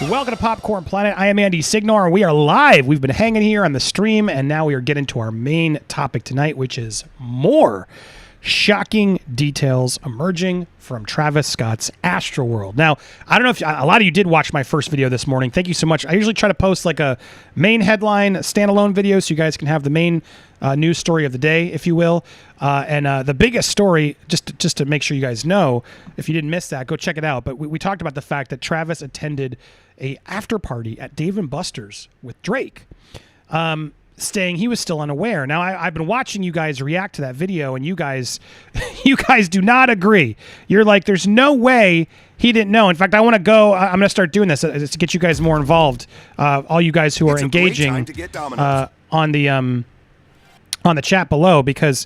Welcome to Popcorn Planet. I am Andy Signore, and we are live. We've been hanging here on the stream, and now we are getting to our main topic tonight, which is more shocking details emerging from Travis Scott's Astroworld. Now, I don't know if a lot of you did watch my first video this morning. Thank you so much. I usually try to post like a main headline standalone video so you guys can have the main news story of the day, if you will. And the biggest story, just to make sure you guys know, if you didn't miss that, go check it out. But we talked about the fact that Travis attended a after party at Dave & Buster's with Drake. Saying he was still unaware. Now, I've been watching you guys react to that video, and you guys do not agree. You're like, there's no way he didn't know. In fact, I want to go. I'm going to start doing this to get you guys more involved. All you guys who are engaging on the chat below, because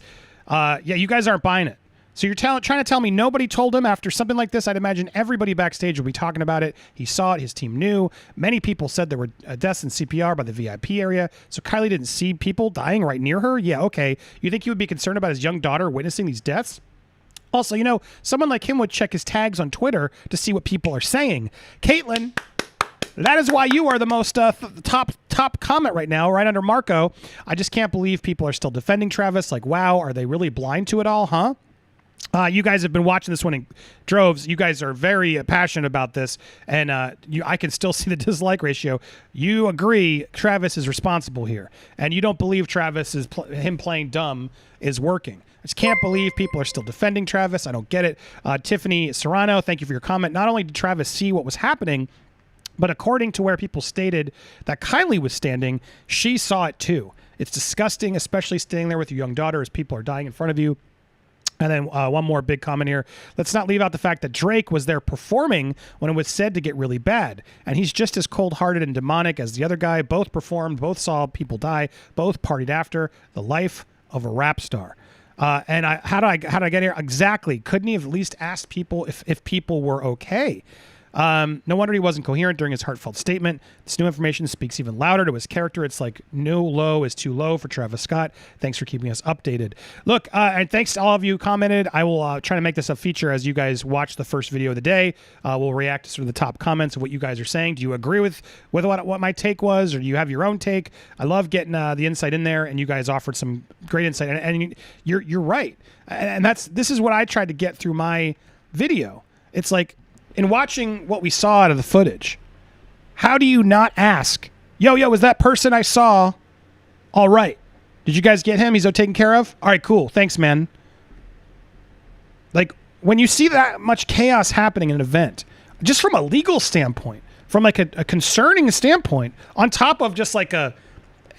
you guys aren't buying it. So you're trying to tell me nobody told him after something like this? I'd imagine everybody backstage will be talking about it. He saw it. His team knew. Many people said there were deaths in CPR by the VIP area. So Kylie didn't see people dying right near her? Yeah, okay. You think he would be concerned about his young daughter witnessing these deaths? Also, someone like him would check his tags on Twitter to see what people are saying. Caitlin, that is why you are the most top comment right now, right under Marco. I just can't believe people are still defending Travis. Like, wow, are they really blind to it all, huh? You guys have been watching this one in droves. You guys are very passionate about this, and I can still see the dislike ratio. You agree Travis is responsible here, and you don't believe Travis is him playing dumb is working. I just can't believe people are still defending Travis. I don't get it. Tiffany Serrano, thank you for your comment. Not only did Travis see what was happening, but according to where people stated that Kylie was standing, she saw it too. It's disgusting, especially standing there with your young daughter as people are dying in front of you. And then one more big comment here. Let's not leave out the fact that Drake was there performing when it was said to get really bad. And he's just as cold-hearted and demonic as the other guy. Both performed, both saw people die, both partied after. The life of a rap star. And how do I get here? Exactly. Couldn't he have at least asked people if people were okay? No wonder he wasn't coherent during his heartfelt statement. This new information speaks even louder to his character. It's like no low is too low for Travis Scott. Thanks for keeping us updated. Look, and thanks to all of you who commented. I will try to make this a feature as you guys watch the first video of the day. We'll react to sort of the top comments of what you guys are saying. Do you agree with what my take was, or do you have your own take? I love getting the insight in there, and you guys offered some great insight. And you're right. And this is what I tried to get through my video. It's like, in watching what we saw out of the footage, how do you not ask, yo, is that person I saw all right? Did you guys get him? He's taken care of? All right, cool. Thanks, man. Like, when you see that much chaos happening in an event, just from a legal standpoint, from like a concerning standpoint, on top of just like a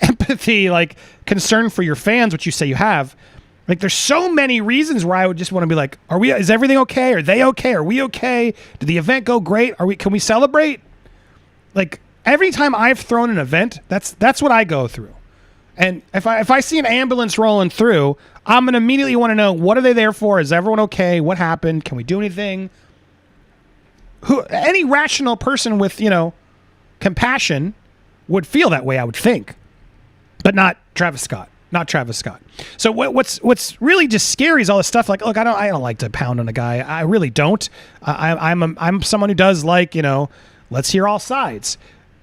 empathy, like concern for your fans, which you say you have, like, there's so many reasons where I would just want to be like, is everything okay? Are they okay? Are we okay? Did the event go great? Can we celebrate? Like, every time I've thrown an event, that's what I go through. And if I see an ambulance rolling through, I'm going to immediately want to know, what are they there for? Is everyone okay? What happened? Can we do anything? Any rational person with, compassion would feel that way, I would think. But not Travis Scott. Not Travis Scott. So what's really just scary is all this stuff. Like, look, I don't like to pound on a guy. I really don't. I'm someone who does like, let's hear all sides.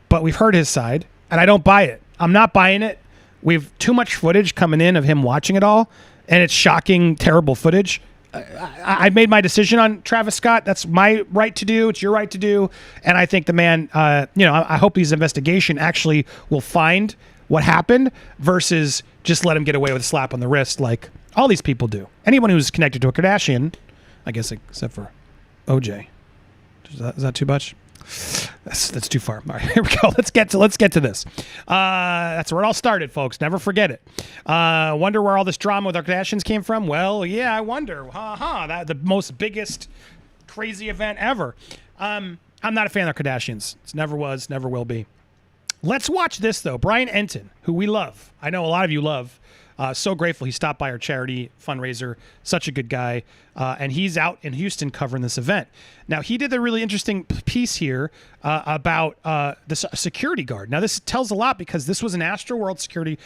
But we've heard his side, and I don't buy it. I'm not buying it. We've too much footage coming in of him watching it all, and it's shocking, terrible footage. I made my decision on Travis Scott. That's my right to do. It's your right to do. And I think the man, I hope his investigation actually will find what happened versus just let him get away with a slap on the wrist like all these people do. Anyone who's connected to a Kardashian, I guess except for OJ. Is that too much? That's too far. All right, here we go. Let's get to this. That's where it all started, folks. Never forget it. Wonder where all this drama with our Kardashians came from? Well, yeah, I wonder. That the most biggest crazy event ever. I'm not a fan of the Kardashians. It's never was, never will be. Let's watch this, though. Brian Enton, who we love. I know a lot of you love. So grateful he stopped by our charity fundraiser. Such a good guy. And he's out in Houston covering this event. Now, he did a really interesting piece here about this security guard. Now, this tells a lot because this was an Astroworld security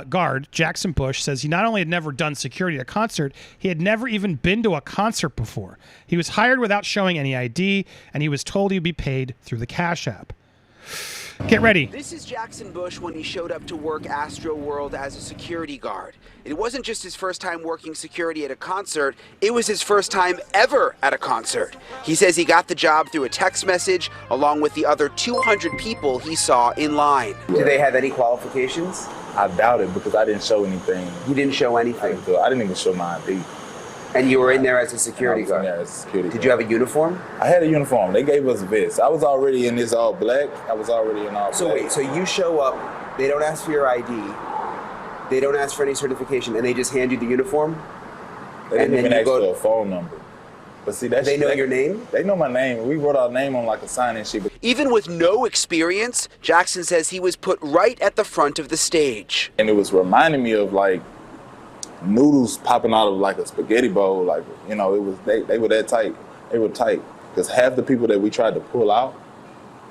guard. Jackson Bush says he not only had never done security at a concert, he had never even been to a concert before. He was hired without showing any ID, and he was told he'd be paid through the Cash App. Get ready. This is Jackson Bush when he showed up to work Astroworld as a security guard. It wasn't just his first time working security at a concert, it was his first time ever at a concert. He says he got the job through a text message along with the other 200 people he saw in line. Do they have any qualifications? I doubt it because I didn't show anything. You didn't show anything? I didn't even show my ID. And you were in there as a security guard? Yeah, as a security guard. Did you have a uniform? I had a uniform. They gave us vests. I was already in this all black. I was already in all black. So wait, so you show up, they don't ask for your ID, they don't ask for any certification, and they just hand you the uniform? They didn't even ask for a phone number. But see, that's... They know your name? They know my name. We wrote our name on like a sign and shit. Even with no experience, Jackson says he was put right at the front of the stage. And it was reminding me of like noodles popping out of like a spaghetti bowl. Like, you know, it was they were that tight. They were tight. Because half the people that we tried to pull out,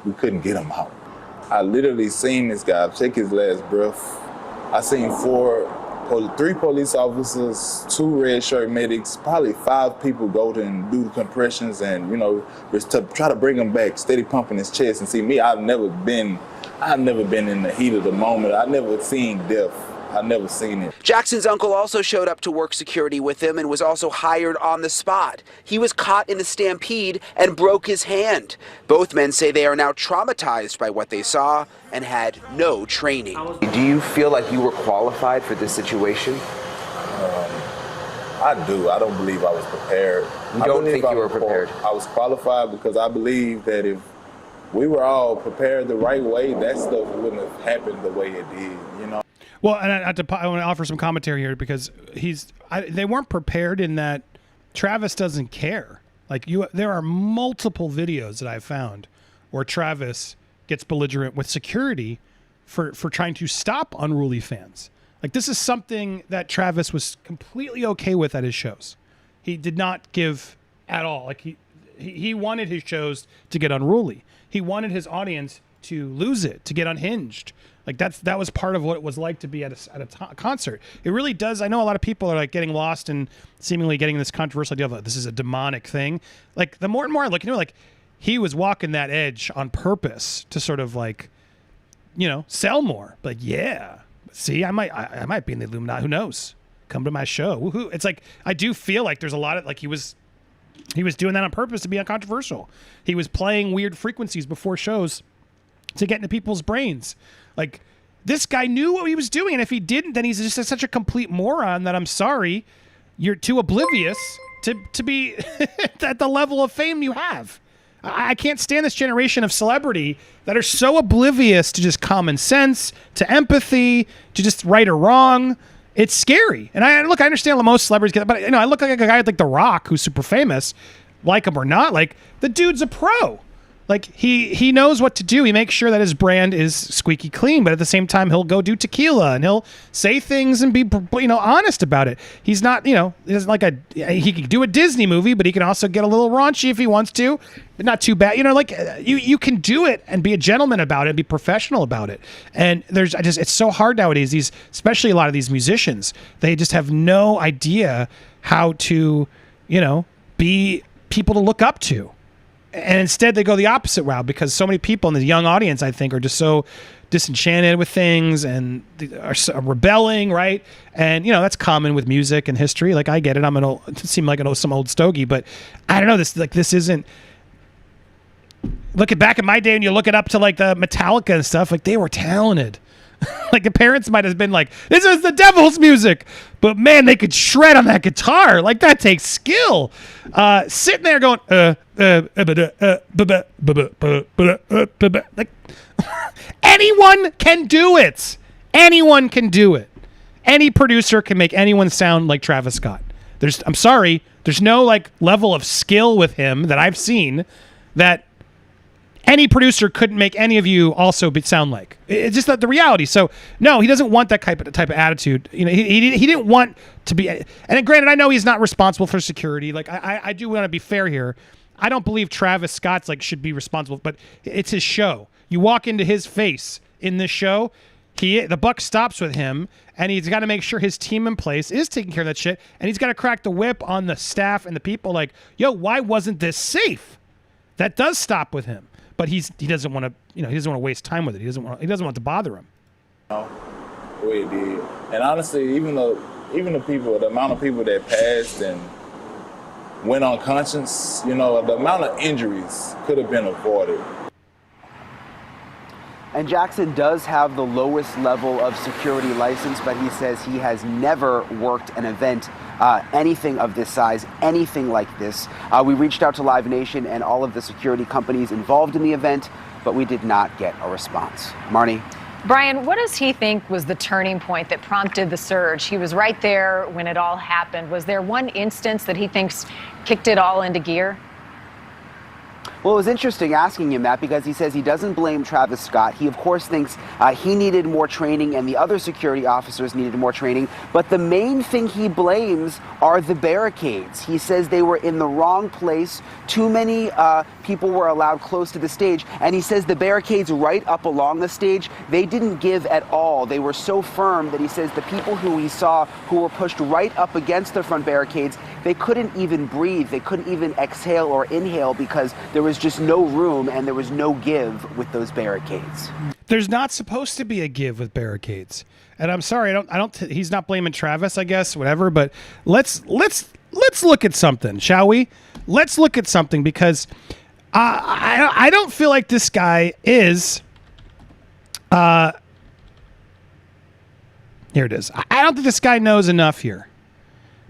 we couldn't get them out. I literally seen this guy take his last breath. I seen 3 police officers, 2 red shirt medics, probably 5 people go to and do the compressions and, you know, just to try to bring him back, steady pumping his chest. And see, me, I've never been in the heat of the moment. I've never seen death. I've never seen it. Jackson's uncle also showed up to work security with him and was also hired on the spot. He was caught in a stampede and broke his hand. Both men say they are now traumatized by what they saw and had no training. Do you feel like you were qualified for this situation? I do. I don't believe I was prepared. You don't think you were prepared? I was qualified because I believe that if we were all prepared the right way, that stuff wouldn't have happened the way it did, you know? Well, and I want to offer some commentary here because they weren't prepared in that Travis doesn't care. Like there are multiple videos that I've found where Travis gets belligerent with security for trying to stop unruly fans. Like this is something that Travis was completely okay with at his shows. He did not give at all. Like he wanted his shows to get unruly. He wanted his audience to lose it, to get unhinged. Like that was part of what it was like to be at a concert. It really does. I know a lot of people are like getting lost and seemingly getting this controversial idea of like, this is a demonic thing. Like the more and more I look into it, like he was walking that edge on purpose to sort of like, you know, sell more. Like, yeah, see, I might be in the Illuminati. Who knows? Come to my show. Woohoo! It's like I do feel like there's a lot of like he was doing that on purpose to be uncontroversial. He was playing weird frequencies before shows to get into people's brains. Like, this guy knew what he was doing, and if he didn't, then he's just such a complete moron that I'm sorry, you're too oblivious to be at the level of fame you have. I can't stand this generation of celebrity that are so oblivious to just common sense, to empathy, to just right or wrong. It's scary. And I understand that most celebrities get that, but you know, I look like a guy like The Rock who's super famous, like him or not. Like the dude's a pro. Like he knows what to do. He makes sure that his brand is squeaky clean, but at the same time, he'll go do tequila and he'll say things and be, you know, honest about it. He's not, you know, he doesn't like he can do a Disney movie, but he can also get a little raunchy if he wants to. But not too bad, you know. Like you can do it and be a gentleman about it, and be professional about it. And it's so hard nowadays. Especially a lot of these musicians, they just have no idea how to, you know, be people to look up to. And instead they go the opposite route because so many people in the young audience, I think, are just so disenchanted with things and are rebelling, right? And, you know, that's common with music and history. Like, I get it. It seem like some old stogie, but I don't know. This isn't... Looking back at my day and you look it up to, like, the Metallica and stuff, like, they were talented. Like the parents might have been like, this is the devil's music, but man, they could shred on that guitar. Like that takes skill. Sitting there going, like anyone can do it. Anyone can do it. Any producer can make anyone sound like Travis Scott. I'm sorry, there's no like level of skill with him that I've seen that any producer couldn't make any of you also sound like. It's just the reality. So no, he doesn't want that type of attitude. You know, he didn't want to be. And granted, I know he's not responsible for security. Like I do want to be fair here. I don't believe Travis Scott's like should be responsible, but it's his show. You walk into his face in this show, the buck stops with him, and he's got to make sure his team in place is taking care of that shit, and he's got to crack the whip on the staff and the people. Like, yo, why wasn't this safe? That does stop with him. but he doesn't want to, he doesn't want to waste time with it. He doesn't want it to bother him. The way it did, and honestly, even the people, the amount of people that passed and went unconscious, the amount of injuries could have been avoided. And Jackson does have the lowest level of security license, but he says he has never worked an event, anything of this size, anything like this. We reached out to Live Nation and all of the security companies involved in the event, but we did not get a response. Marnie? Brian, what does he think was the turning point that prompted the surge? He was right there when it all happened. Was there one instance that he thinks kicked it all into gear? Well, it was interesting asking him that because he says he doesn't blame Travis Scott. He, of course, thinks he needed more training and the other security officers needed more training. But the main thing he blames are the barricades. He says they were in the wrong place. Too many people were allowed close to the stage. And he says the barricades right up along the stage, they didn't give at all. They were so firm that he says the people who he saw who were pushed right up against the front barricades, they couldn't even breathe. They couldn't even exhale or inhale because there was just no room and there was no give with those barricades. There's not supposed to be a give with barricades. And I'm sorry, he's not blaming Travis, I guess, whatever, but let's look at something, shall we? Let's look at something because I don't feel like this guy is here it is. I don't think this guy knows enough here.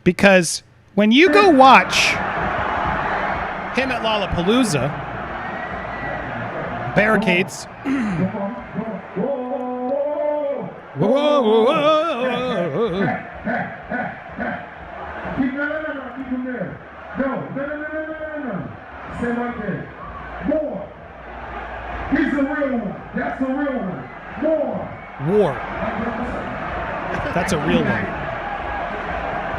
Because when you go watch him at Lollapalooza, barricades. Whoa, whoa, whoa. Keep him there. No. Stay right there. More. He's a real one. That's a real one. More. That's a real one.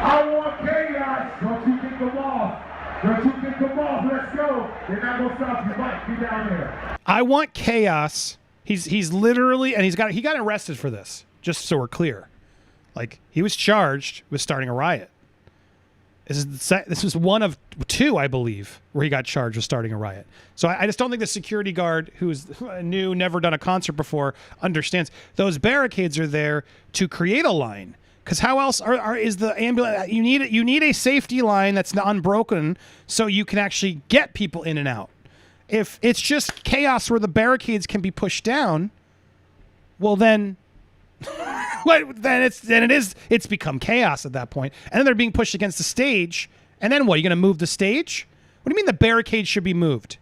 I want chaos. Don't you get them off. Let's go. They're not gonna stop you. Mike, be down there. I want chaos. He's literally, and he got arrested for this. Just so we're clear, like he was charged with starting a riot. This was one of two, I believe, where he got charged with starting a riot. So I just don't think the security guard, who's new, never done a concert before, understands those barricades are there to create a line. Because how else is the ambulance? You need a safety line that's unbroken so you can actually get people in and out. If it's just chaos where the barricades can be pushed down, well then, it's become chaos at that point. And then they're being pushed against the stage. And then what? Are you going to move the stage? What do you mean the barricade should be moved?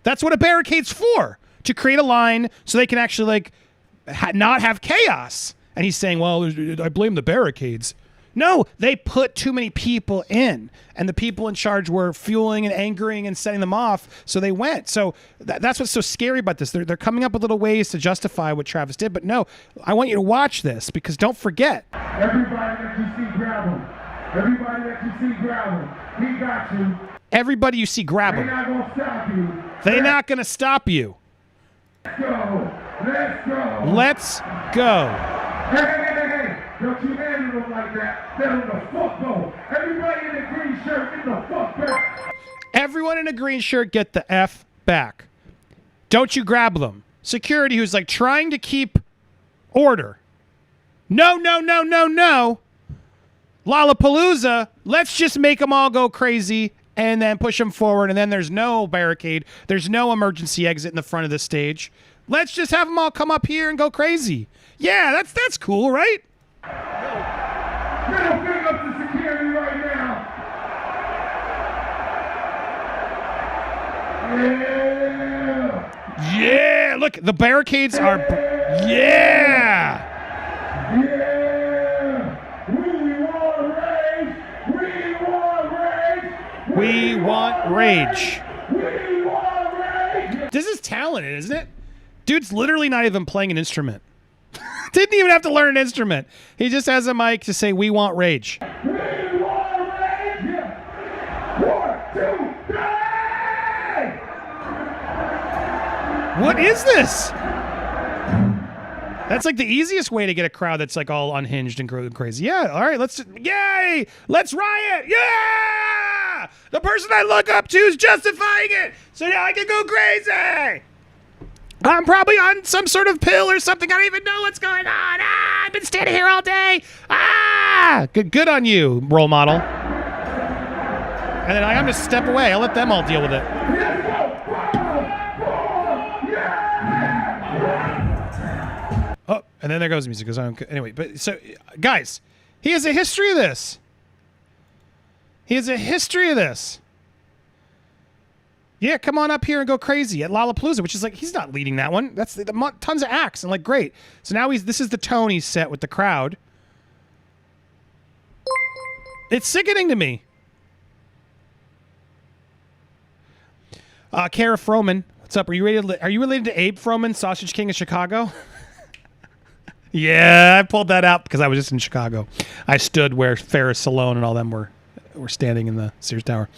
That's what a barricade's for, to create a line so they can actually not have chaos. And he's saying, well, I blame the barricades. No, they put too many people in, and the people in charge were fueling and angering and setting them off, so they went. So that's what's so scary about this. They're coming up with little ways to justify what Travis did, but no, I want you to watch this, because don't forget. Everybody that you see, grab him. Everybody that you see, grab him. He got you. Everybody you see, grab him. They're not going to stop you. They're not going to stop you. Let's go. Let's go. Let's go. Hey. Don't you handle them like that. Let them the fuck go. Everybody in the green shirt, get the fuck back. Everyone in a green shirt, get the F back. Don't you grab them. Security who's trying to keep order. No. Lollapalooza, let's just make them all go crazy and then push them forward, and then there's no barricade. There's no emergency exit in the front of the stage. Let's just have them all come up here and go crazy. Yeah, that's cool, right? Middle finger up to security right now. Yeah. Yeah, look, the barricades are... Yeah. We want rage. This is talented, isn't it? Dude's literally not even playing an instrument. Didn't even have to learn an instrument. He just has a mic to say, we want rage. We want rage. 1, 2, 3. What is this? That's the easiest way to get a crowd that's all unhinged and crazy. Yeah, all right, yay! Let's riot! Yeah! The person I look up to is justifying it, so now I can go crazy! I'm probably on some sort of pill or something. I don't even know what's going on. I've been standing here all day. Good on you, role model. And then I'm just step away. I'll let them all deal with it. Oh, and then there goes the music. Anyway, but so, guys, he has a history of this. Yeah, come on up here and go crazy at Lollapalooza, which is like, he's not leading that one. That's tons of acts and like, great. So now this is the tone he's set with the crowd. It's sickening to me. Kara Froman, what's up? Are you related to Abe Froman, Sausage King of Chicago? Yeah, I pulled that out because I was just in Chicago. I stood where Ferris Salone and all them were standing in the Sears Tower.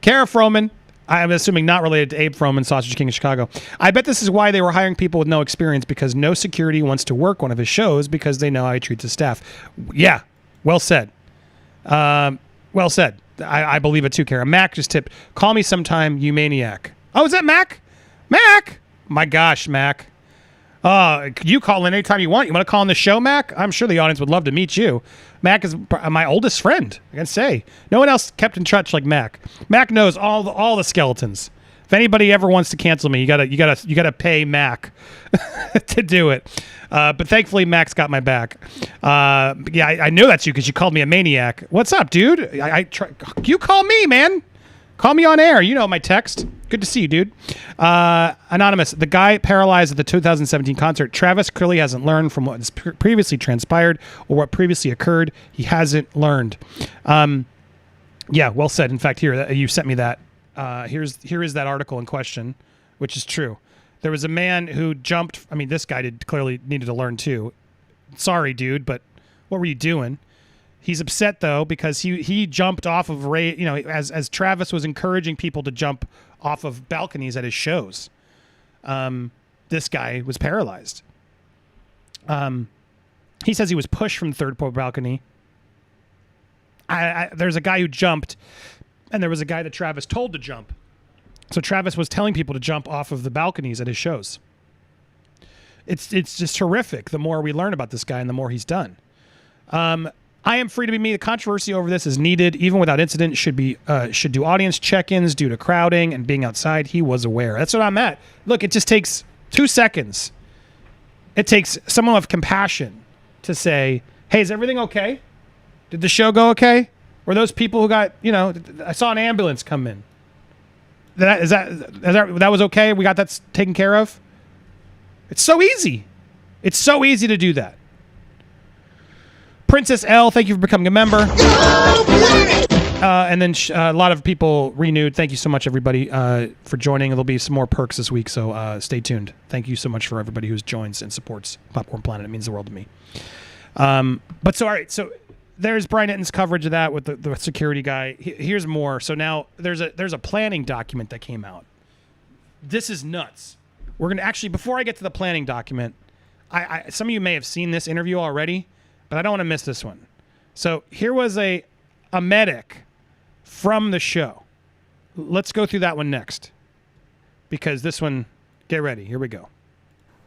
Kara Froman, I'm assuming not related to Abe Froman, Sausage King of Chicago. I bet this is why they were hiring people with no experience, because no security wants to work one of his shows because they know how he treats his staff. Yeah, well said. Well said. I believe it too, Kara. Mac just tipped, call me sometime, you maniac. Oh, is that Mac? Mac? My gosh, Mac. You call in anytime you want. You want to call on the show, Mac? I'm sure the audience would love to meet you. Mac is my oldest friend, I can say. No one else kept in touch like Mac. Mac knows all the skeletons. If anybody ever wants to cancel me, you gotta pay Mac to do it. But thankfully, Mac's got my back. I know that's you because you called me a maniac. What's up, dude? You call me, man. Call me on air. You know my text. Good to see you, dude. Anonymous, the guy paralyzed at the 2017 concert. Travis clearly hasn't learned from what has previously transpired or what previously occurred. He hasn't learned. Yeah, well said. In fact, here, you sent me that. Here is that article in question, which is true. There was a man who jumped. I mean, this guy clearly needed to learn too. Sorry, dude, but what were you doing? He's upset though because he jumped off of as Travis was encouraging people to jump off of balconies at his shows. This guy was paralyzed. He says he was pushed from the third floor balcony. There's a guy who jumped, and there was a guy that Travis told to jump. So Travis was telling people to jump off of the balconies at his shows. It's just horrific. The more we learn about this guy and the more he's done. I am free to be me. The controversy over this is needed, even without incident. Should do audience check-ins due to crowding and being outside. He was aware. That's what I'm at. Look, it just takes 2 seconds. It takes someone with compassion to say, "Hey, is everything okay? Did the show go okay? Were those people who got I saw an ambulance come in. That was okay? We got that taken care of." It's so easy. It's so easy to do that. Princess L, thank you for becoming a member. And then a lot of people renewed. Thank you so much, everybody, for joining. There'll be some more perks this week, so stay tuned. Thank you so much for everybody who joins and supports Popcorn Planet. It means the world to me. All right, so there's Brian Itten's coverage of that with the security guy. Here's more. So now there's a planning document that came out. This is nuts. We're going to actually, before I get to the planning document, some of you may have seen this interview already, but I don't want to miss this one. So here was a medic from the show. Let's go through that one next, because this one, get ready. Here we go.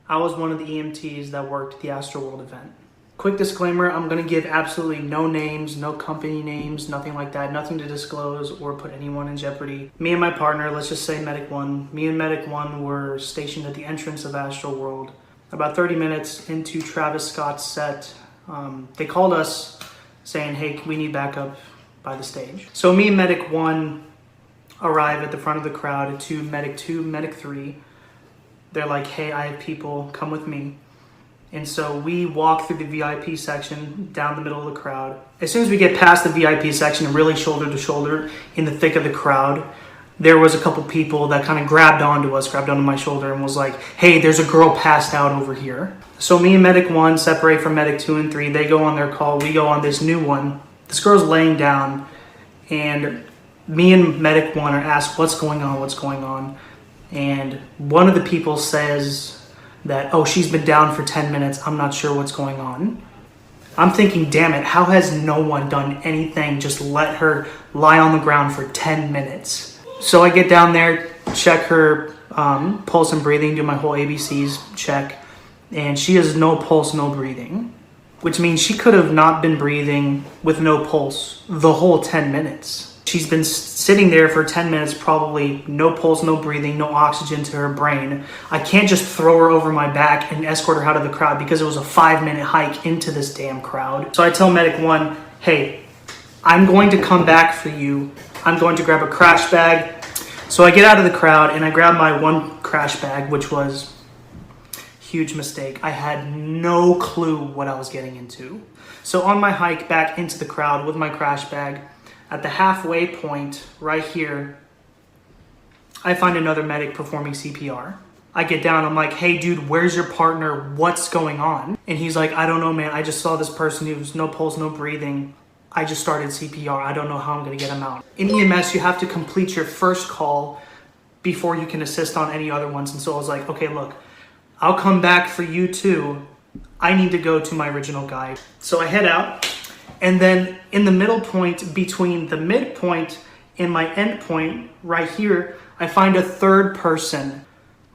I was one of the EMTs that worked at the Astroworld event. Quick disclaimer, I'm going to give absolutely no names, no company names, nothing like that, nothing to disclose or put anyone in jeopardy. Me and my partner, let's just say Medic 1, me and Medic 1 were stationed at the entrance of Astroworld. About 30 minutes into Travis Scott's set, they called us saying, "Hey, we need backup by the stage." So me and Medic 1 arrive at the front of the crowd to Medic 2, Medic 3. They're like, "Hey, I have people, come with me." And so we walk through the VIP section down the middle of the crowd. As soon as we get past the VIP section and really shoulder to shoulder in the thick of the crowd, there was a couple people that kind of grabbed onto my shoulder and was like, "Hey, there's a girl passed out over here." So me and Medic 1 separate from Medic 2 and 3. They go on their call. We go on this new one. This girl's laying down, and me and Medic 1 are asked, what's going on? And one of the people says that, "Oh, she's been down for 10 minutes. I'm not sure what's going on." I'm thinking, damn it, how has no one done anything? Just let her lie on the ground for 10 minutes. So I get down there, check her pulse and breathing, do my whole ABCs, check. And she has no pulse, no breathing, which means she could have not been breathing with no pulse the whole 10 minutes. She's been sitting there for 10 minutes, probably no pulse, no breathing, no oxygen to her brain. I can't just throw her over my back and escort her out of the crowd because it was a 5-minute hike into this damn crowd. So I tell Medic 1, hey, I'm going to come back for you. I'm going to grab a crash bag. So I get out of the crowd and I grab my one crash bag, which was a huge mistake. I had no clue what I was getting into. So on my hike back into the crowd with my crash bag, at the halfway point right here, I find another medic performing CPR. I get down, I'm like, hey dude, where's your partner? What's going on? And he's like, I don't know, man. I just saw this person who's no pulse, no breathing. I just started CPR. I don't know how I'm gonna get him out. In EMS, you have to complete your first call before you can assist on any other ones. And so I was like, okay, look, I'll come back for you too. I need to go to my original guy. So I head out. And then in the middle point between the midpoint and my end point right here, I find a third person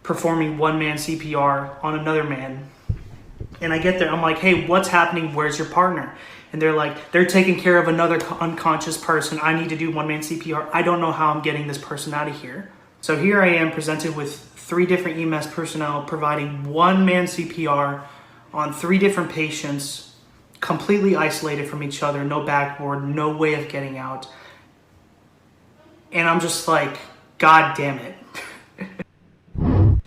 performing one-man CPR on another man. And I get there, I'm like, hey, what's happening? Where's your partner? And they're like, they're taking care of another unconscious person. I need to do one-man CPR. I don't know how I'm getting this person out of here. So here I am presented with 3 different EMS personnel providing one-man CPR on 3 different patients, completely isolated from each other, no backboard, no way of getting out. And I'm just like, God damn it.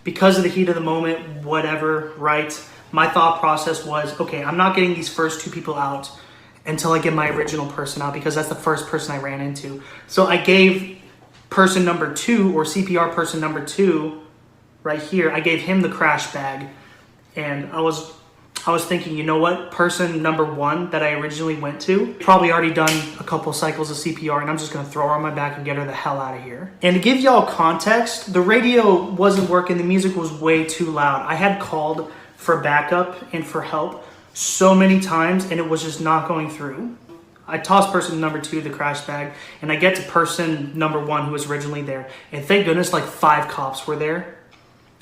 Because of the heat of the moment, whatever, right? My thought process was, okay, I'm not getting these first 2 people out until I get my original person out because that's the first person I ran into. So I gave person number 2 or CPR person number 2 right here, I gave him the crash bag. And I was thinking, you know what, person number 1 that I originally went to, probably already done a couple cycles of CPR and I'm just gonna throw her on my back and get her the hell out of here. And to give y'all context, the radio wasn't working, the music was way too loud. I had called for backup and for help so many times and it was just not going through. I tossed person number 2 the crash bag and I get to person number 1 who was originally there. And thank goodness like 5 cops were there.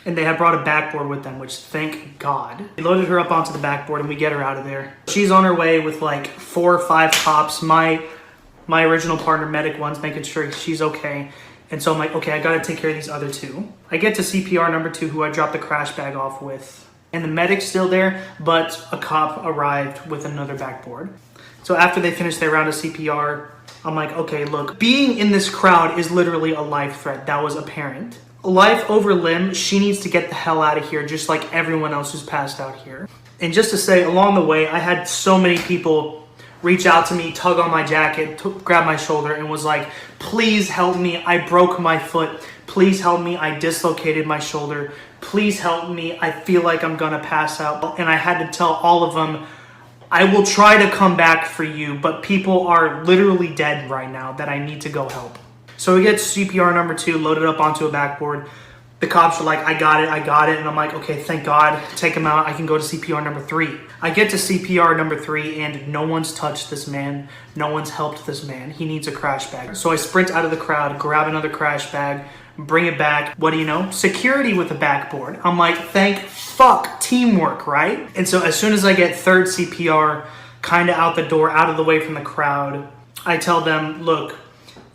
And they had brought a backboard with them, which thank God. We loaded her up onto the backboard and we get her out of there. She's on her way with like 4 or 5 cops. My original partner, Medic 1's making sure she's okay. And so I'm like, okay, I gotta take care of these other 2. I get to CPR number 2, who I dropped the crash bag off with. And the medic's still there, but a cop arrived with another backboard. So after they finished their round of CPR, I'm like, okay, look, being in this crowd is literally a life threat. That was apparent. Life over limb, she needs to get the hell out of here, just like everyone else who's passed out here. And just to say, along the way, I had so many people reach out to me, tug on my jacket, grab my shoulder, and was like, please help me, I broke my foot. Please help me, I dislocated my shoulder. Please help me, I feel like I'm gonna pass out. And I had to tell all of them, I will try to come back for you, but people are literally dead right now that I need to go help. So we get CPR number 2 loaded up onto a backboard. The cops are like, I got it. And I'm like, okay, thank God. Take him out. I can go to CPR number 3. I get to CPR number 3 and no one's touched this man. No one's helped this man. He needs a crash bag. So I sprint out of the crowd, grab another crash bag, bring it back. What do you know? Security with a backboard. I'm like, thank fuck, teamwork, right? And so as soon as I get 3rd CPR, kind of out the door, out of the way from the crowd, I tell them, look,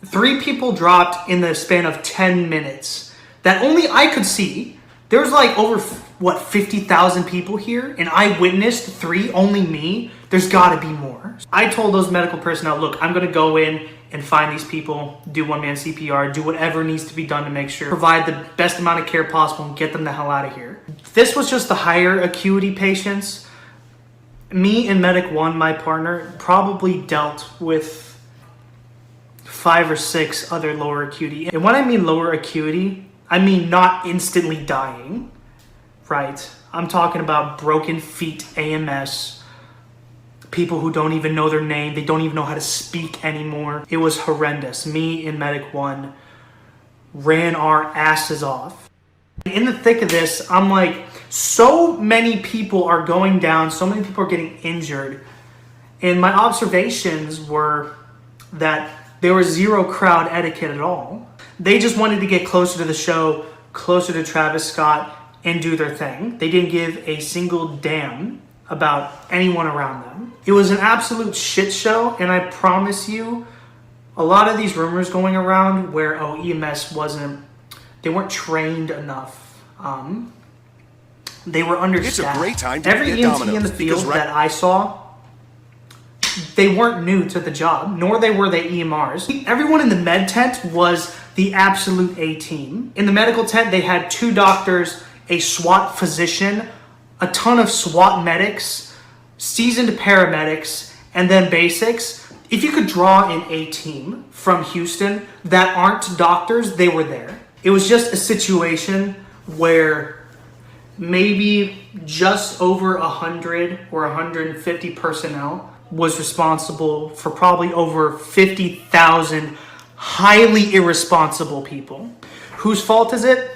3 people dropped in the span of 10 minutes that only I could see. There was like over, 50,000 people here, and I witnessed 3, only me. There's gotta be more. I told those medical personnel, look, I'm gonna go in and find these people, do one-man CPR, do whatever needs to be done to make sure, provide the best amount of care possible and get them the hell out of here. This was just the higher acuity patients. Me and Medic 1, my partner, probably dealt with 5 or 6 other lower acuity. And when I mean lower acuity, I mean not instantly dying, right? I'm talking about broken feet AMS, people who don't even know their name, they don't even know how to speak anymore. It was horrendous. Me and Medic 1 ran our asses off. In the thick of this, I'm like, so many people are going down, so many people are getting injured. And my observations were that there was 0 crowd etiquette at all. They just wanted to get closer to the show, closer to Travis Scott and do their thing. They didn't give a single damn about anyone around them. It was an absolute shit show, and I promise you, a lot of these rumors going around where, EMS they weren't trained enough. They were understaffed. It's a great time to Every get EMT Domino's, in the field because that I saw, they weren't new to the job, nor they were the EMRs. Everyone in the med tent was the absolute A-team. In the medical tent, they had 2 doctors, a SWAT physician, a ton of SWAT medics, seasoned paramedics, and then basics. If you could draw an A-team from Houston that aren't doctors, they were there. It was just a situation where maybe just over 100 or 150 personnel was responsible for probably over 50,000 highly irresponsible people. Whose fault is it?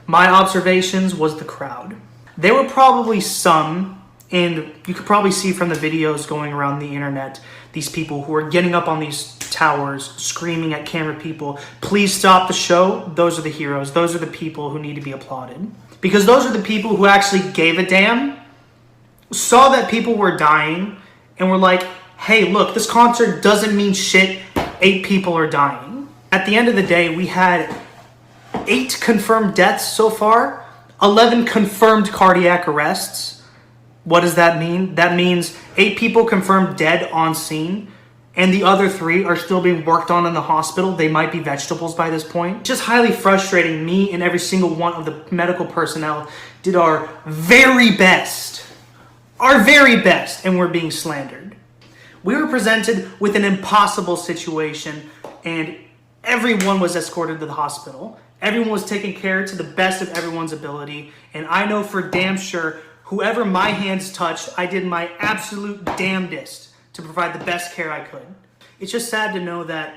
My observations was the crowd. There were probably some, and you could probably see from the videos going around the internet, these people who are getting up on these towers, screaming at camera people, please stop the show. Those are the heroes. Those are the people who need to be applauded. Because those are the people who actually gave a damn, saw that people were dying, and were like, hey, look, this concert doesn't mean shit. 8 people are dying. At the end of the day, we had 8 confirmed deaths so far, 11 confirmed cardiac arrests. What does that mean? That means 8 people confirmed dead on scene, and the other 3 are still being worked on in the hospital. They might be vegetables by this point. Just highly frustrating. Me and every single one of the medical personnel did our very best, and we're being slandered. We were presented with an impossible situation, and everyone was escorted to the hospital. Everyone was taken care to the best of everyone's ability, and I know for damn sure, whoever my hands touched, I did my absolute damnedest to provide the best care I could. It's just sad to know that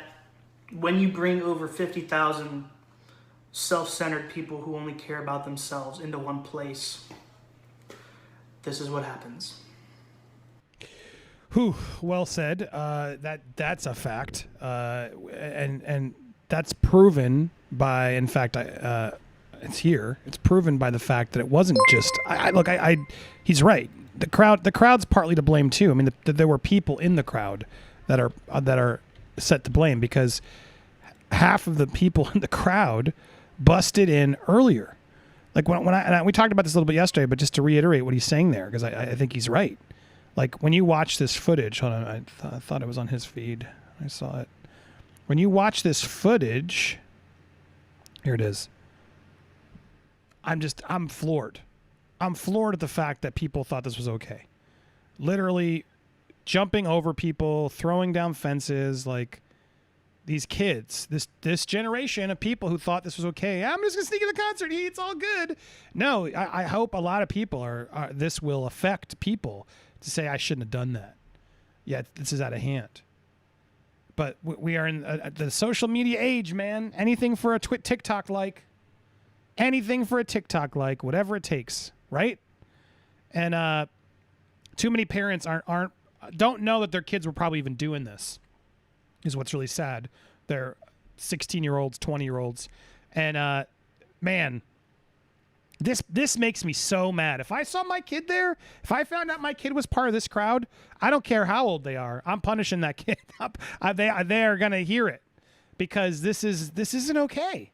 when you bring over 50,000 self-centered people who only care about themselves into one place, this is what happens. Whew, well said. That's a fact, and that's proven by, in fact, it's here. It's proven by the fact that it wasn't just. He's right. The crowd's partly to blame too. I mean, there were people in the crowd that are set to blame, because half of the people in the crowd busted in earlier. Like we talked about this a little bit yesterday, but just to reiterate what he's saying there, because I think he's right. Like when you watch this footage, hold on, I thought it was on his feed. I saw it. When you watch this footage, here it is. I'm floored. I'm floored at the fact that people thought this was okay. Literally jumping over people, throwing down fences, like these kids, this generation of people who thought this was okay. I'm just gonna sneak in the concert. It's all good. No, I hope a lot of people are this will affect people to say I shouldn't have done that. Yeah, this is out of hand. But we are in the social media age, man. Anything for a TikTok like. Anything for a TikTok like, whatever it takes, right? And too many parents don't know that their kids were probably even doing this. Is what's really sad. They're 16-year-olds, 20-year-olds, and man, this makes me so mad. If I saw my kid there, if I found out my kid was part of this crowd, I don't care how old they are. I'm punishing that kid. They are gonna hear it, because this isn't okay.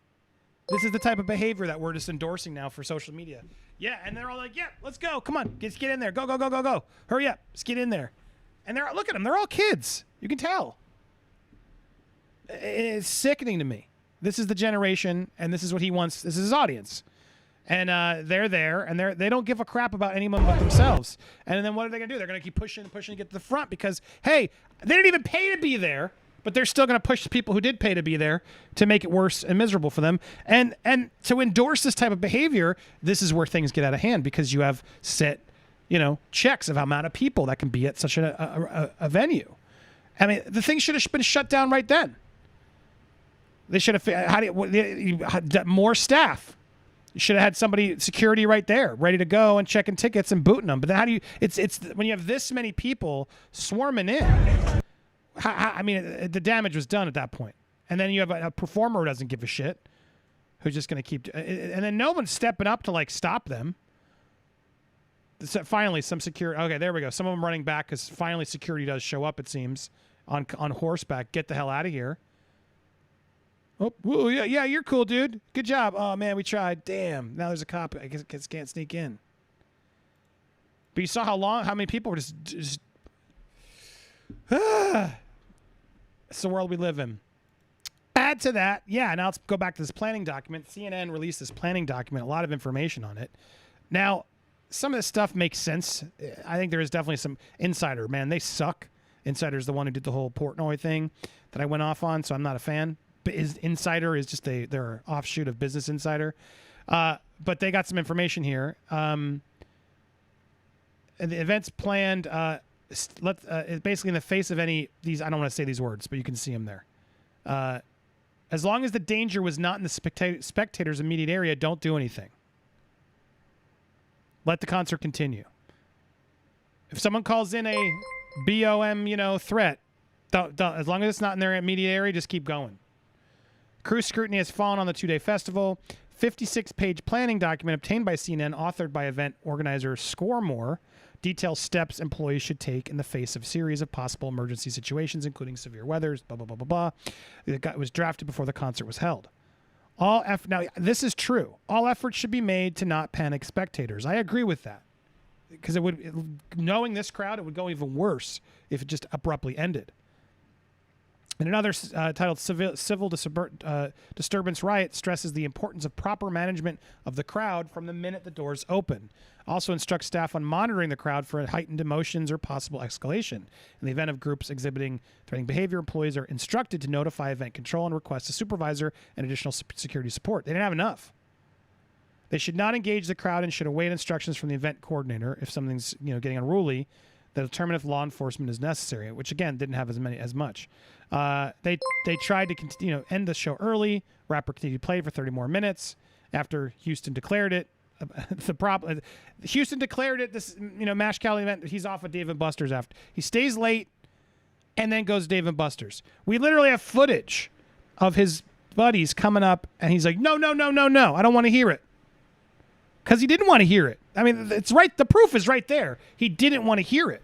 This is the type of behavior that we're just endorsing now for social media. Yeah, and they're all like, yeah, let's go. Come on, let's get in there. Go, go, go, go, go. Hurry up. Let's get in there. And look at them. They're all kids. You can tell. It's sickening to me. This is the generation, and this is what he wants. This is his audience. And they're there, and they don't give a crap about anyone but themselves. And then what are they going to do? They're going to keep pushing and pushing to get to the front because, hey, they didn't even pay to be there. But they're still going to push the people who did pay to be there to make it worse and miserable for them. And to endorse this type of behavior, this is where things get out of hand, because you have set, checks of how amount of people that can be at such a venue. I mean, the thing should have been shut down right then. They should have more staff. You should have had security right there, ready to go and checking tickets and booting them. But then how do you? It's when you have this many people swarming in. I mean, the damage was done at that point. And then you have a performer who doesn't give a shit. who's just going to keep, and then no one's stepping up to like stop them. So finally, some security. Okay, there we go. Some of them running back because finally security does show up. It seems on horseback. Get the hell out of here. Oh, whoa, yeah, you're cool, dude. Good job. Oh man, we tried. Damn. Now there's a cop. I guess can't sneak in. But you saw how many people were just. It's the world we live in. Add to that, yeah. Now let's go back to this planning document. CNN released this planning document. A lot of information on it. Now. Some of this stuff makes sense. I think there is definitely some Insider. Man, they suck. Insider's the one who did the whole Portnoy thing that I went off on, so I'm not a fan. But Insider is just they're an offshoot of Business Insider. But they got some information here. And the event's planned. Basically in the face of any these. I don't want to say these words, but you can see them there. As long as the danger was not in the spectators' immediate area, don't do anything. Let the concert continue. If someone calls in a BOM, threat, don't, as long as it's not in their immediate area, just keep going. Crew scrutiny has fallen on the two-day festival. 56-page planning document obtained by CNN, authored by event organizer Scoremore, details steps employees should take in the face of a series of possible emergency situations, including severe weather, blah, blah, blah, blah, blah. It was drafted before the concert was held. Now, this is true. All efforts should be made to not panic spectators. I agree with that. Because knowing this crowd, it would go even worse if it just abruptly ended. And another titled Civil Disturbance Riot stresses the importance of proper management of the crowd from the minute the doors open. Also instructs staff on monitoring the crowd for heightened emotions or possible escalation. In the event of groups exhibiting threatening behavior, employees are instructed to notify event control and request a supervisor and additional security support. They didn't have enough. They should not engage the crowd and should await instructions from the event coordinator if something's getting unruly, that determine if law enforcement is necessary, which again didn't have as much. They tried to end the show early. Rapper continued to play for 30 more minutes after Houston declared it. Houston declared it. This Mash Cali event. He's off of Dave & Buster's after he stays late, and then goes to Dave & Buster's. We literally have footage of his buddies coming up, and he's like, no, I don't want to hear it. Because he didn't want to hear it. I mean, it's right. The proof is right there. He didn't want to hear it.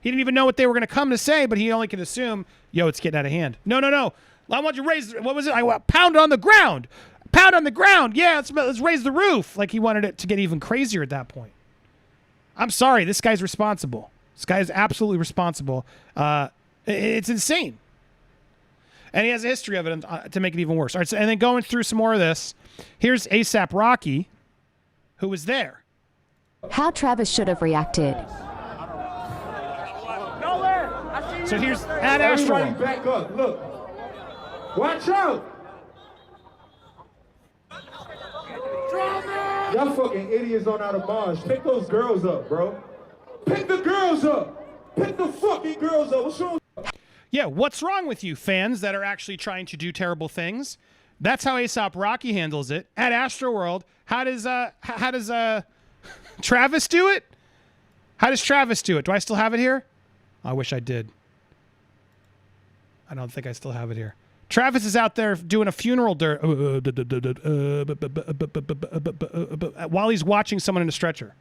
He didn't even know what they were going to come to say, but he only could assume, it's getting out of hand. No. I want you to raise, what was it? I want pound on the ground. Pound on the ground. Yeah, let's raise the roof. Like he wanted it to get even crazier at that point. I'm sorry. This guy's responsible. This guy is absolutely responsible. It's insane. And he has a history of it to make it even worse. All right, and then going through some more of this, here's A$AP Rocky, who was there. How Travis should have reacted. So here's at Astroworld. Back up, look. Watch out! Y'all fucking idiots on out of Mars. Pick those girls up, bro. Pick the girls up. Pick the fucking girls up. What's wrong? Yeah, what's wrong with you fans that are actually trying to do terrible things? That's how A$AP Rocky handles it at Astroworld. How does Travis do it? How does Travis do it? Do I still have it here? I wish I did. I don't think I still have it here. Travis is out there doing a funeral while he's watching someone in a stretcher.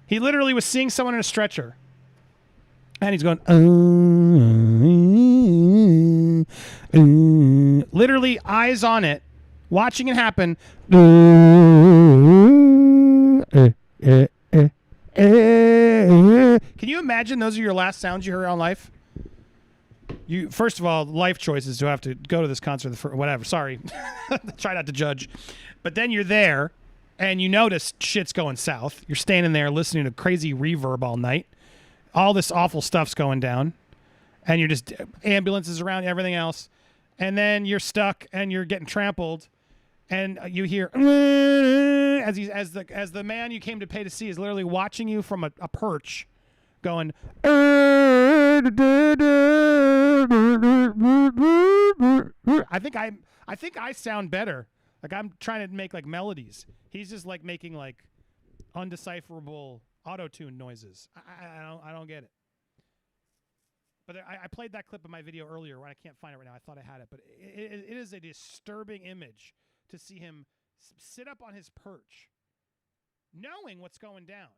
He literally was seeing someone in a stretcher. And he's going, literally eyes on it, watching it happen. Can you imagine those are your last sounds you heard on life? You first of all, life choices to have to go to this concert for whatever. Sorry, try not to judge. But then you're there, and you notice shit's going south. You're standing there listening to crazy reverb all night. All this awful stuff's going down, and you're just ambulances around, everything else, and then you're stuck and you're getting trampled, and you hear as the man you came to pay to see is literally watching you from a perch, going. I think I sound better. Like I'm trying to make like melodies. He's just like making like undecipherable auto-tune noises. I don't get it. But I played that clip in my video earlier when I can't find it right now. I thought I had it, but it is a disturbing image to see him sit up on his perch, knowing what's going down.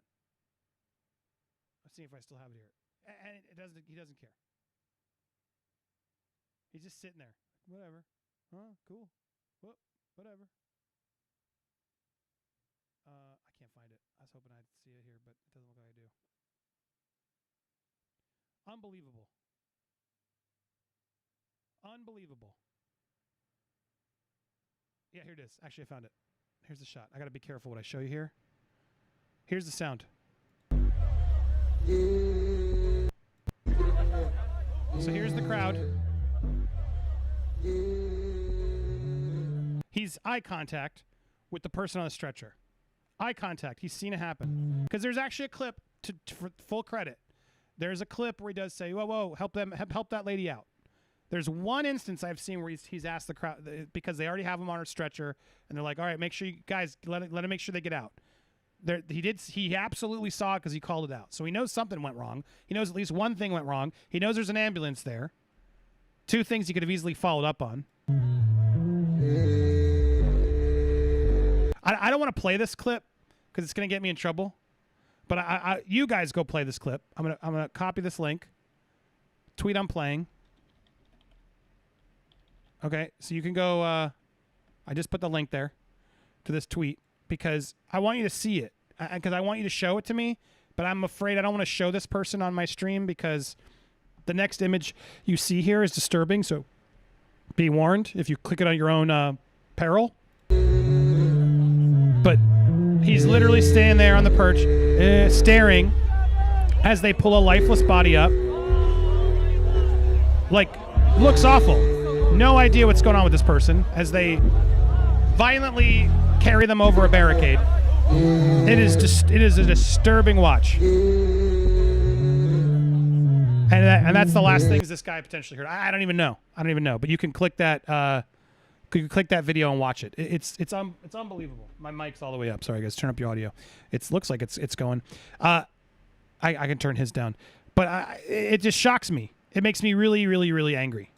Let's see if I still have it here. And he doesn't care. He's just sitting there. Whatever. Huh? Cool. Whatever. I can't find it. I was hoping I'd see it here, but it doesn't look like I do. Unbelievable. Unbelievable. Yeah, here it is. Actually, I found it. Here's the shot. I got to be careful what I show you here. Here's the sound. So here's the crowd. He's eye contact with the person on the stretcher. Eye contact. He's seen it happen. Because there's actually a clip, for full credit. There's a clip where he does say, whoa, help that lady out. There's one instance I've seen where he's asked the crowd, because they already have him on a stretcher, and they're like, all right, make sure you guys, let him make sure they get out. He absolutely saw it because he called it out. So he knows something went wrong. He knows at least one thing went wrong. He knows there's an ambulance there. Two things he could have easily followed up on. I don't want to play this clip because it's going to get me in trouble. But you guys go play this clip. I'm gonna copy this link. Tweet I'm playing. Okay, so you can go. I just put the link there to this tweet because I want you to see it. Because I want you to show it to me. But I'm afraid I don't want to show this person on my stream because the next image you see here is disturbing. So be warned if you click it on your own peril. But he's literally standing there on the perch, staring as they pull a lifeless body up. Like, looks awful. No idea what's going on with this person as they violently carry them over a barricade. It is a disturbing watch. And that's the last things this guy potentially heard. I don't even know. But you can click that. Click that video and watch it. It's unbelievable. My mic's all the way up. Sorry guys, turn up your audio. It looks like it's going. I can turn his down, but it just shocks me. It makes me really, really, really angry.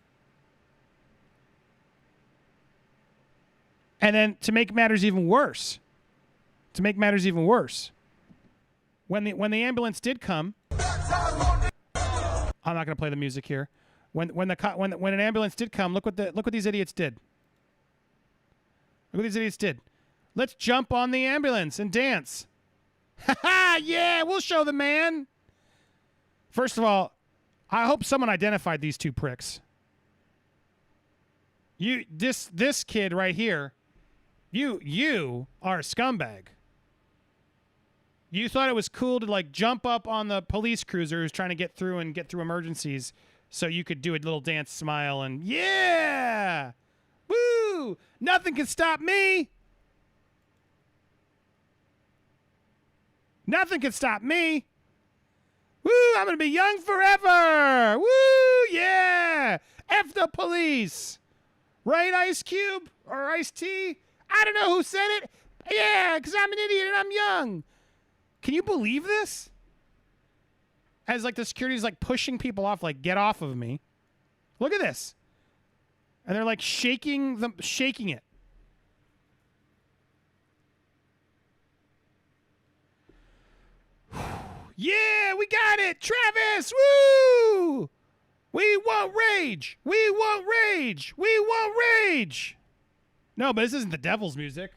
And then to make matters even worse, when the ambulance did come, I'm not going to play the music here. When an ambulance did come, look what these idiots did. Look what these idiots did. Let's jump on the ambulance and dance. Ha ha! Yeah, we'll show the man. First of all, I hope someone identified these two pricks. This kid right here, you are a scumbag. You thought it was cool to like jump up on the police cruiser who's trying to get through emergencies so you could do a little dance smile and yeah! Woo! Nothing can stop me. Nothing can stop me. Woo! I'm going to be young forever. Woo! Yeah! F the police. Right, Ice Cube? Or Ice-T? I don't know who said it. Yeah, because I'm an idiot and I'm young. Can you believe this? As like the security's like pushing people off, like, get off of me. Look at this. And they're like shaking it. Yeah, we got it, Travis! Woo! We won't rage! We won't rage! We won't rage! No, but this isn't the devil's music.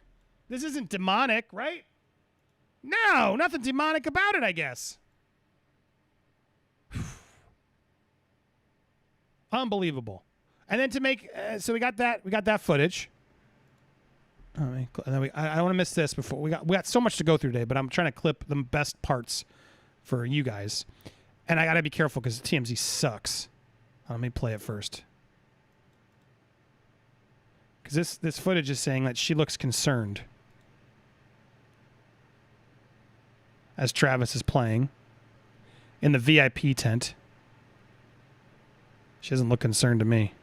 This isn't demonic, right? No, nothing demonic about it, I guess. Unbelievable. And then to make, so we got that footage. And then I don't want to miss this before we got so much to go through today, but I'm trying to clip the best parts for you guys, and I gotta be careful because TMZ sucks. Let me play it first, because this footage is saying that she looks concerned as Travis is playing in the VIP tent. She doesn't look concerned to me.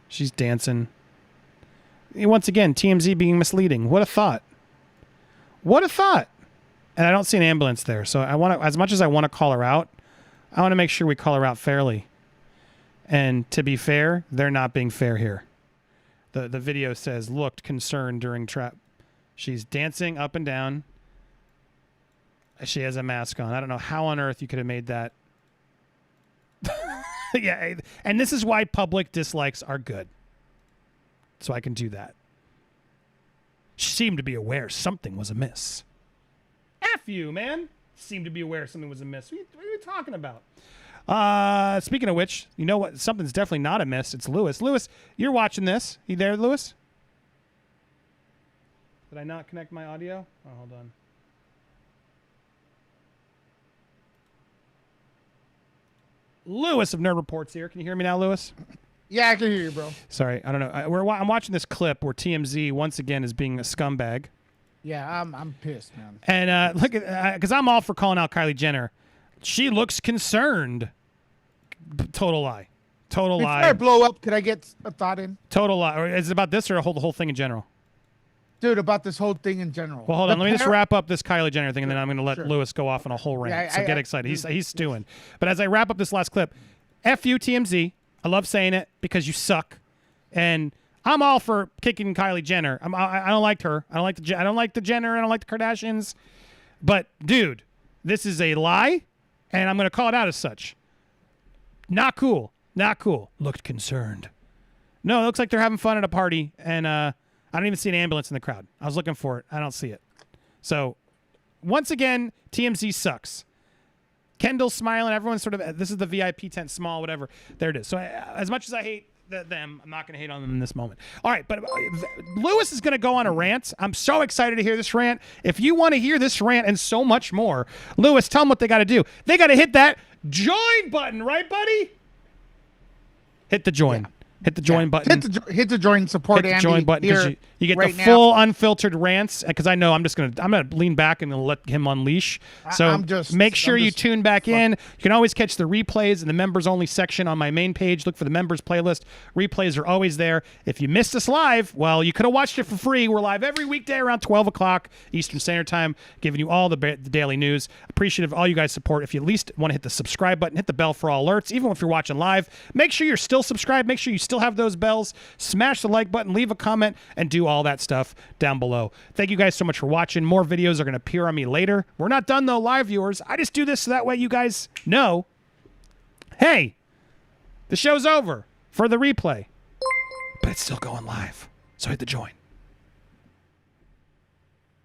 She's dancing. Once again, TMZ being misleading. What a thought. What a thought. And I don't see an ambulance there. So I want to, as much as I want to call her out, I want to make sure we call her out fairly. And to be fair, they're not being fair here. The video says looked concerned during trap. She's dancing up and down. She has a mask on. I don't know how on earth you could have made that. Yeah, and this is why public dislikes are good. So I can do that. She seemed to be aware something was amiss. F you, man. Seemed to be aware something was amiss. What are you talking about? Speaking of which, you know what? Something's definitely not amiss. It's Lewis. Lewis, you're watching this. You there, Lewis? Did I not connect my audio? Oh, hold on. Lewis of Nerd Reports here. Can you hear me now, Lewis? Yeah, I can hear you, bro. Sorry, I don't know. I'm watching this clip where TMZ once again is being a scumbag. Yeah, I'm pissed, man. And look at, because I'm all for calling out Kylie Jenner. She looks concerned. Total lie. Total lie. Before I blow up, could I get a thought in? Total lie. Or is it about this or the whole thing in general? Dude, about this whole thing in general. Well, hold on. Let me just wrap up this Kylie Jenner thing, and then I'm going to let Lewis go off on a whole rant. Yeah, So get excited. He's stewing. But as I wrap up this last clip, F you, TMZ. I love saying it because you suck. And I'm all for kicking Kylie Jenner. I don't like her. I don't like the Jenner. I don't like the Kardashians. But, dude, this is a lie, and I'm going to call it out as such. Not cool. Not cool. Looked concerned. No, it looks like they're having fun at a party, and I don't even see an ambulance in the crowd. I was looking for it. I don't see it. So, once again, TMZ sucks. Kendall's smiling. Everyone's sort of, this is the VIP tent, small, whatever. There it is. So, as much as I hate them, I'm not going to hate on them in this moment. All right, but Lewis is going to go on a rant. I'm so excited to hear this rant. If you want to hear this rant and so much more, Lewis, tell them what they got to do. They got to hit that join button, right, buddy? Hit the join. Yeah. Hit the join button. Hit the join support. Hit the join button because you get right the full unfiltered rants. Because I know I'm gonna lean back and let him unleash. So make sure you tune back in. You can always catch the replays in the members only section on my main page. Look for the members playlist. Replays are always there. If you missed us live, well, you could have watched it for free. We're live every weekday around 12 o'clock Eastern Standard Time, giving you all the daily news. Appreciative of all you guys' support. If you at least want to hit the subscribe button, hit the bell for all alerts. Even if you're watching live, make sure you're still subscribed. Make sure you still have those bells. Smash the like button, leave a comment, and do all that stuff down below. Thank you guys so much for watching. More videos are going to appear on me later. We're not done though, live viewers. I just do this so that way you guys know, hey, the show's over for the replay, but it's still going live. So hit the join.